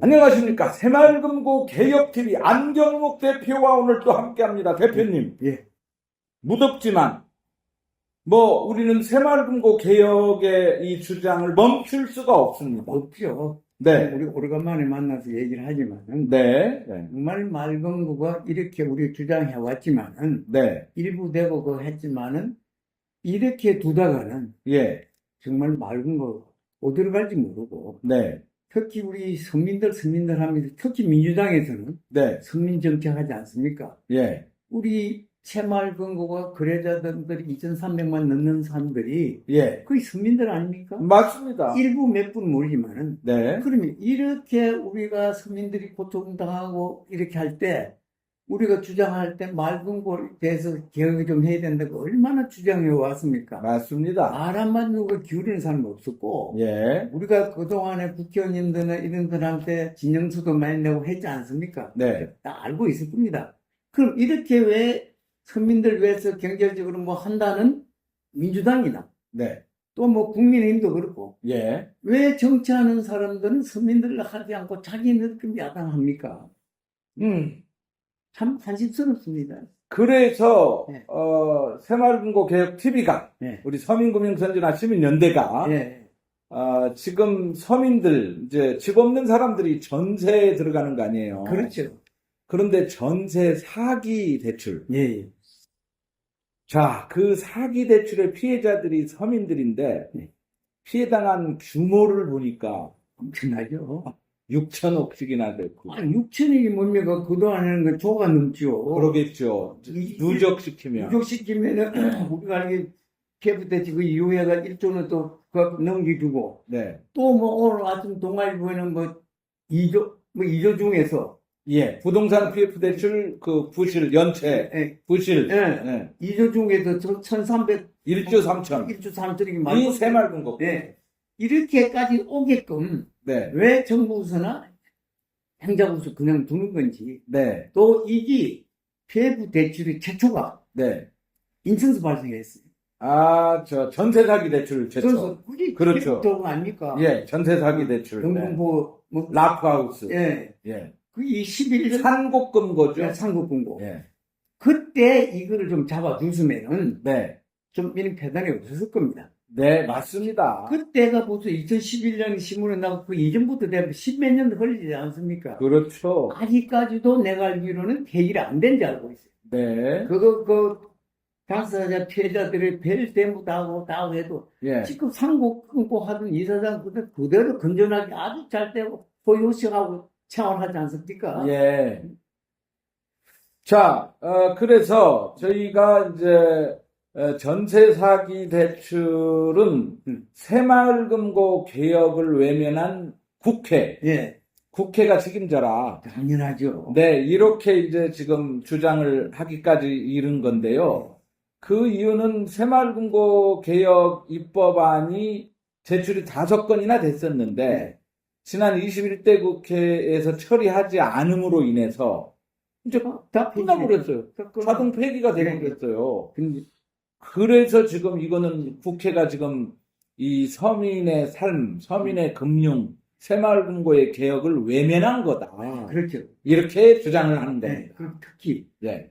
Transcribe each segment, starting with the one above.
안녕하십니까. 새마을금고 개혁TV 안경목 대표와 오늘 또 함께합니다. 대표님. 예. 무덥지만 우리는 새마을금고 개혁의 이 주장을 멈출 수가 없습니다. 없죠. 네. 우리 오래간만에 만나서 얘기를 하지만은, 네. 정말 말금고가 이렇게 우리 주장해 왔지만은, 네. 일부 되고 했지만은, 이렇게 두다가는, 예. 정말 말금고 어디로 갈지 모르고, 네. 특히 우리 서민들 하면서, 특히 민주당에서는 네. 서민 정책하지 않습니까? 예. 우리 새마을금고가 거래자들이 2,300만 넘는 사람들이 예. 거의 서민들 아닙니까? 맞습니다. 일부 몇 분 모르지만은, 네. 그러면 이렇게 우리가 서민들이 고통당하고 이렇게 할 때, 우리가 주장할 때 말금고에 대해서 개혁을 좀 해야 된다고 얼마나 주장해 왔습니까? 맞습니다. 말 한마디 누가 기울이는 사람이 없었고, 예. 우리가 그동안에 국회의원님들이나 이런 분한테 진정서도 많이 내고 했지 않습니까? 네. 다 알고 있을 겁니다. 그럼 이렇게 왜 서민들 위해서 경제적으로 뭐 한다는 민주당이나 네. 또 뭐 국민의힘도 그렇고, 예. 왜 정치하는 사람들은 서민들을 하지 않고 자기네들 야당합니까? 참 한심스럽습니다. 그래서 네. 새마을금고 개혁TV가 네. 우리 서민금융선진화 시민연대가 예. 지금 서민들, 이제 집 없는 사람들이 전세에 들어가는 거 아니에요. 그렇죠. 그런데 전세 사기 대출. 예. 자, 그 사기 대출의 피해자들이 서민들인데, 네. 피해당한 규모를 보니까 엄청나죠. 6천억씩이나 됐고. 아니, 6천억이 뭡니까? 그동안에는 그 조가 넘죠. 그러겠죠. 누적시키면. 누적시키면은, 우리가 알게 피해부대지 그 이후에가 1조는 또 넘겨주고, 네. 또 뭐 오늘 아침 동아일보에는 뭐 2조 중에서, 예. 부동산 PF 대출, 부실, 연체, 예. 부실. 예. 예. 2조 중에서 1,300, 1조 3천. 1조 3천억이 이 많고. 새마을금고. 네. 이렇게까지 오게끔, 네. 왜 정부부서나 행자부서 그냥 두는 건지, 네. 또 이게 피해부 대출의 최초가 네. 인천에서 발생했어요. 전세 사기 대출 최초. 그래서 그게 그렇죠. 피해부 아닙니까? 예, 전세 사기 대출. 네. 영등포, 뭐, 라프하우스. 예. 예. 그게 11년 산곡금고죠. 상급공고. 예. 그때 이거를 좀 잡아주시면은 네. 좀 이런 패단이 없었을 겁니다. 네, 맞습니다. 그때가 벌써 2011년 신문에 나고 그 이전부터 되면 10몇 년 걸리지 않습니까? 그렇죠. 아직까지도 내가 알기로는 해결이 안 된 줄 알고 있어요. 네. 당사자 피해자들의 별 대무 다 하고 해도 예. 지금 상고 끊고 하던 이사장 그대로 건전하게 아주 잘 되고 소유식하고 생활하지 않습니까? 예. 자, 그래서 저희가 이제 전세 사기 대출은 새마을금고 개혁을 외면한 국회. 예, 국회가 책임져라. 당연하죠. 네, 이렇게 이제 지금 주장을 하기까지 이른 건데요. 그 이유는 새마을금고 개혁 입법안이 제출이 5건이나 됐었는데, 지난 21대 국회에서 처리하지 않음으로 인해서 이제 다 끝나버렸어요. 자동 폐기가 되버렸어요. 그래서 지금 이거는 국회가 지금 이 서민의 삶, 서민의 금융, 새마을금고의 개혁을 외면한 거다. 그렇죠. 이렇게 주장을 하는 네, 겁니다. 그리고 네.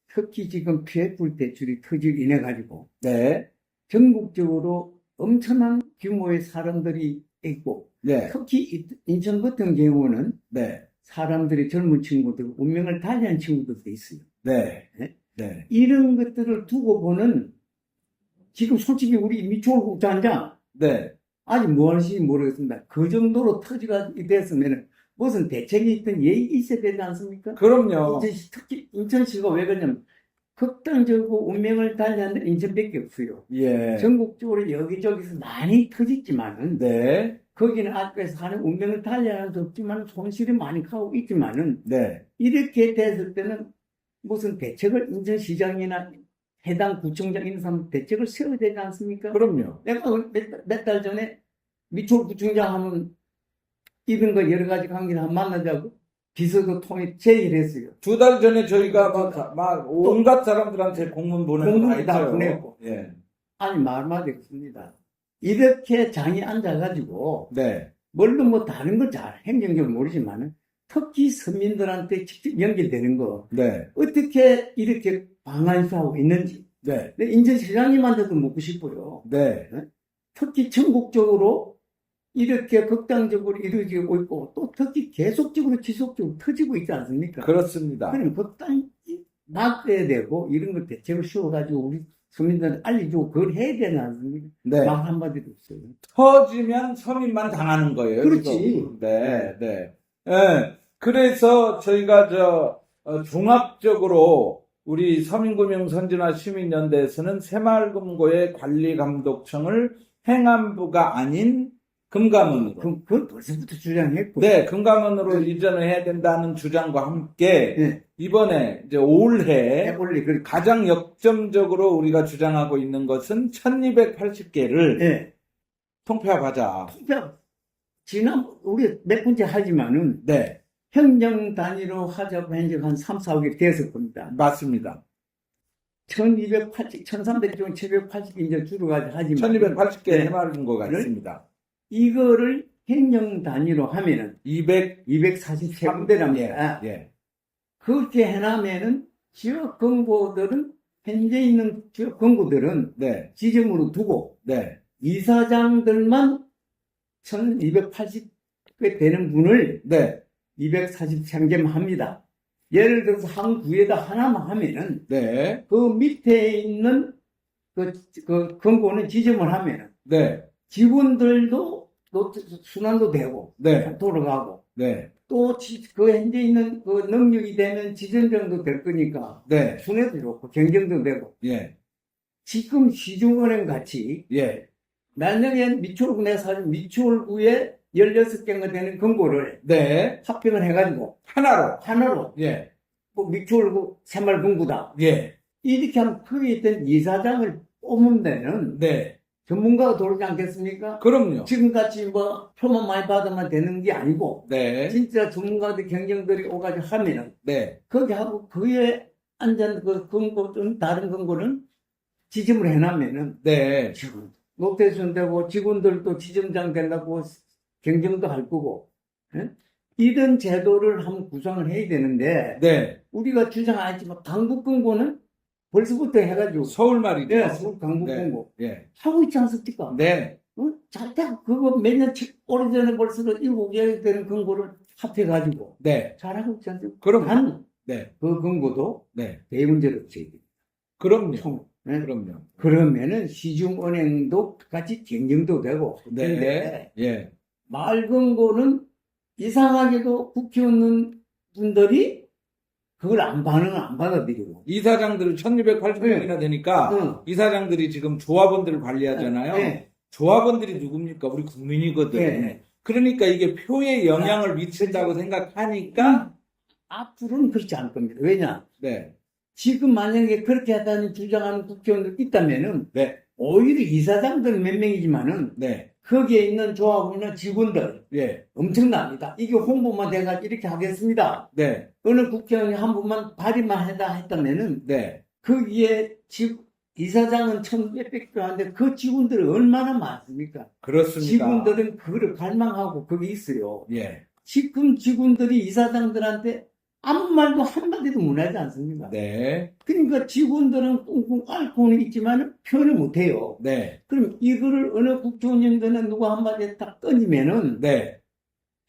특히 지금 피해불 대출이 터지고 인해 가지고 네. 전국적으로 엄청난 규모의 사람들이 있고, 네. 특히 인천 같은 경우는 네. 사람들이 젊은 친구들, 운명을 달리한 친구들도 있어요. 네. 네? 네. 이런 것들을 두고 보는, 지금 솔직히 우리 미추홀 국장장, 네. 아직 뭐 하는지 모르겠습니다. 그 정도로 터지가 됐으면 무슨 대책이 있든 예의가 있어야 되지 않습니까? 그럼요. 특히 인천시가 왜 그러냐면, 극단적으로 운명을 달리하는 인천밖에 없어요. 예. 전국적으로 여기저기서 많이 터졌지만은, 네. 거기는 앞에서 하는 운명을 달리하는 수 없지만 손실이 많이 가고 있지만은, 네. 이렇게 됐을 때는 무슨 대책을 인천시장이나 해당 구청장 이런 사람 대책을 세워야 되지 않습니까? 그럼요. 내가 몇 달 전에 미추홀 구청장 하면 이런 거 여러 가지 관계를 한번 만나자고 비서도 통해 제의를 했어요. 2달 전에 저희가 막 온갖 사람들한테 공문 보내고 공문 다 했어요. 보냈고. 예. 아니, 말마디 없습니다. 이렇게 장이 앉아가지고, 네. 물론 뭐 다른 건 잘 행정적으로 모르지만은 특히 서민들한테 직접 연결되는 거 네. 어떻게 이렇게 방안수하고 있는지 네. 근데 인천시장님한테도 묻고 싶어요. 네. 특히 전국적으로 이렇게 극단적으로 이루어지고 있고 또 특히 계속적으로 지속적으로 터지고 있지 않습니까? 그렇습니다. 그럼 극단 막아야 되고 이런 걸 대책을 세워가지고 우리 서민들한테 알려주고 그걸 해야 되지 않습니까? 네. 말 한마디도 없어요. 터지면 서민만 당하는 거예요. 그렇지. 지금. 네, 네. 예. 그래서 저희가 종합적으로 우리 서민금융선진화 시민연대에서는 새마을금고의 관리감독청을 행안부가 아닌 금감원으로. 그건 벌써부터 주장했고. 네, 금감원으로 이전을 해야 된다는 주장과 함께 네. 이번에 이제 올해 해볼래. 그 가장 역점적으로 우리가 주장하고 있는 것은 1280개를 네. 통폐합하자. 지난, 우리 몇 번째 하지만은, 네, 행정 단위로 하자고 한 지 한 3, 4개 됐을 겁니다. 맞습니다. 1280, 1300 중 780 이제 줄어가지고 하지만. 1280개 네. 새마을금고가 네. 있습니다. 이거를 행정 단위로 하면은 243대랍니다. 예. 그렇게 해놓으면은 지역 금고들은, 현재 있는 지역 금고들은 네, 지점으로 두고, 네, 이사장들만 1280개 되는 분을 네, 243개만 합니다. 예를 들어서 한 구에다 하나만 하면은 네, 그 밑에 있는 그 금고는 지점을 하면은 네, 직원들도 순환도 되고 네, 돌아가고 네, 또 그 현재 있는 그 능력이 되면 지점장도 될 거니까 네, 순회도 좋고 경쟁도 되고 예, 지금 시중은행 같이 예, 만약에 미추홀구 내 사실 미추홀구에 16개가 되는 금고를 네, 합병을 해가지고 하나로 예, 뭐 미추홀구 새마을금고다 예, 이렇게 하면 거기에 있던 이사장을 뽑으면 되는 네, 전문가가 돌지 않겠습니까? 그럼요. 지금같이 뭐 표만 많이 받으면 되는 게 아니고 네, 진짜 전문가들 경쟁들이 오가지고 하면은 네, 거기 하고 그에 앉은 그 금고는 다른 금고는 지점을 해놓으면은 네, 노태순 되고 직원들도 지점장 되려고 경쟁도 할 거고 예? 이런 제도를 한번 구성을 해야 되는데 네, 우리가 주장하지만 강북금고는 벌써부터 해가지고 서울 말이죠. 예, 서울 강북금고 예, 하고 있지 않습니까? 네, 잘 돼. 그거 몇 년, 오래전에 벌써 7개 되는 금고를 합해가지고 네, 잘하고 있지 않습니까? 그럼요. 단, 네, 그 금고도 네, 대문제로 없애야 돼. 그럼요. 총. 예? 그럼요. 그러면은 시중은행도 같이 경쟁도 되고. 네, 근데 예, 말금고는 이상하게도 국회의원 분들이 그걸 안 받아들이고. 이사장들은 1280명이나 되니까 응. 이사장들이 지금 조합원들을 관리하잖아요. 네. 조합원들이 누굽니까? 우리 국민이거든. 네. 그러니까 이게 표에 영향을 미친다고 생각하니까 앞으로는 그렇지 않을 겁니다. 왜냐? 네, 지금 만약에 그렇게 하다는 주장하는 국회의원들 있다면은 네, 오히려 이사장들 몇 명이지만은 네, 거기에 있는 조합원이나 직원들 예, 엄청납니다. 이게 홍보만 돼가지고 이렇게 하겠습니다. 네, 어느 국회의원이 한 분만 발의만 했다면은 네, 거기에 이사장은 1,몇백 명인데 그 직원들이 얼마나 많습니까? 그렇습니다. 직원들은 그거를 갈망하고 거기 있어요. 예, 지금 직원들이 이사장들한테 아무 말도 한마디도 못하지 않습니까? 네, 그러니까 직원들은 꽁꽁 앓고는 있지만 표현을 못해요. 네, 그럼 이거를 어느 국회의원님들은 누가 한마디 딱 꺼지면은 네,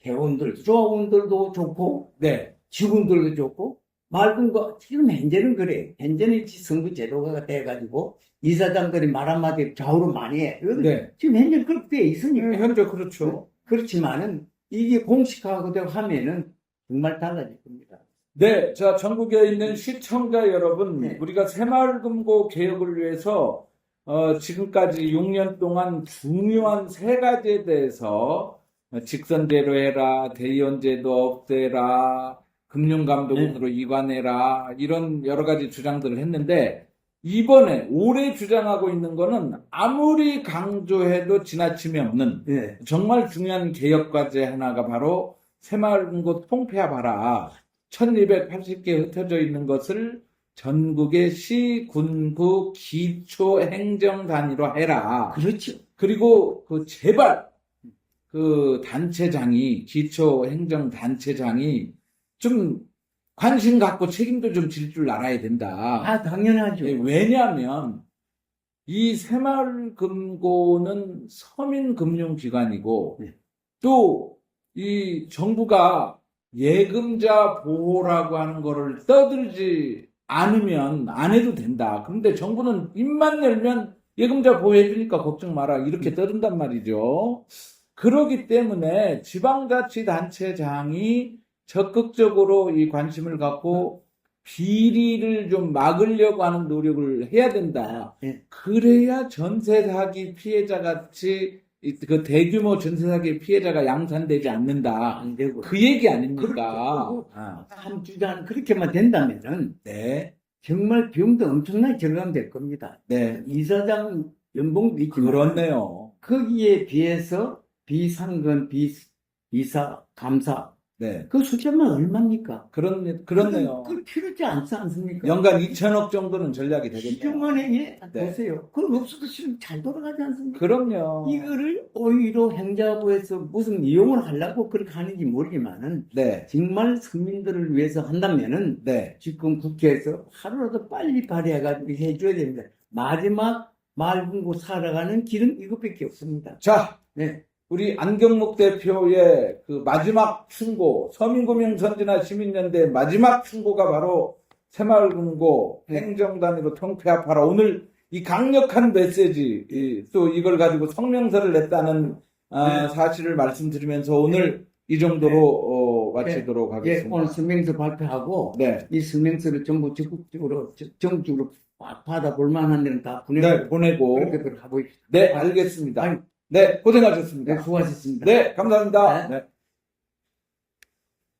회원들, 조합원들도 좋고 네, 직원들도 좋고 말금고 지금 현재는 그래. 현재는 선거 제도가 돼가지고 이사장들이 말 한마디 좌우로 많이 해. 네. 지금 현재 그렇게 돼 있으니까. 현재 그렇죠. 그렇지만은 이게 공식화되고 하면은 정말 달라질 겁니다. 네, 자, 전국에 있는 시청자 여러분, 네. 우리가 새마을금고 개혁을 위해서 지금까지 6년 동안 중요한 세 가지에 대해서 직선제로 해라, 대의원제도 없애라, 금융감독원으로 이관해라, 이런 여러 가지 주장들을 했는데 이번에 올해 주장하고 있는 거는 아무리 강조해도 지나침이 없는 네. 정말 중요한 개혁 과제 하나가 바로 새마을금고 통폐합하라. 1280개 흩어져 있는 것을 전국의 시, 군구, 기초 행정 단위로 해라. 그렇죠. 그리고 제발 그 단체장이, 기초행정단체장이 좀 관심 갖고 책임도 좀 질 줄 알아야 된다. 아, 당연하죠. 예, 왜냐하면 이 새마을금고는 서민금융기관이고 네. 또 이 정부가 예금자 보호라고 하는 거를 떠들지 않으면 안 해도 된다. 그런데 정부는 입만 열면 예금자 보호해주니까 걱정 마라 이렇게 떠든단 말이죠. 그러기 때문에 지방자치단체장이 적극적으로 이 관심을 갖고 비리를 좀 막으려고 하는 노력을 해야 된다. 네. 그래야 전세 사기 피해자 같이 그 대규모 전세 사기 피해자가 양산되지 않는다. 안 되고. 그 얘기 아닙니까? 그렇죠. 아, 한 주간 그렇게만 된다면은 네, 정말 비용도 엄청나게 절감될 겁니다. 네, 이사장 연봉도 있지만 그렇네요. 거기에 비해서 비상근, 비사, 감사 네, 그 숫자만 얼마입니까? 그렇네요. 그 필요하지 않지 않습니까? 연간 2천억 정도는 전략이 되겠네요. 시중은행에 네. 보세요. 그럼 없어도 지금 잘 돌아가지 않습니까? 그럼요. 이거를 오히려 행자부에서 무슨 이용을 하려고 그렇게 하는지 모르지만은 네, 정말 서민들을 위해서 한다면은 네, 지금 국회에서 하루라도 빨리 발의해가지고 해줘야 됩니다. 마지막 맑은 곳 살아가는 길은 이것밖에 없습니다. 자, 네. 우리 안경목 대표의 그 마지막 충고, 서민금융선진화 시민연대의 마지막 충고가 바로 새마을금고 네. 행정단위로 통폐합하라. 오늘 이 강력한 메시지, 또 이걸 가지고 성명서를 냈다는 네. 사실을 말씀드리면서 오늘 이 정도로 마치도록 예, 하겠습니다. 오늘 성명서 발표하고 네, 이 성명서를 전부 적극적으로 정적으로 받아볼 만한 데는 다 보내고 네, 보내고. 그렇게 하고 있습니다. 네, 알겠습니다. 아유, 네, 고생하셨습니다. 네, 수고하셨습니다. 네, 감사합니다. 네. 네.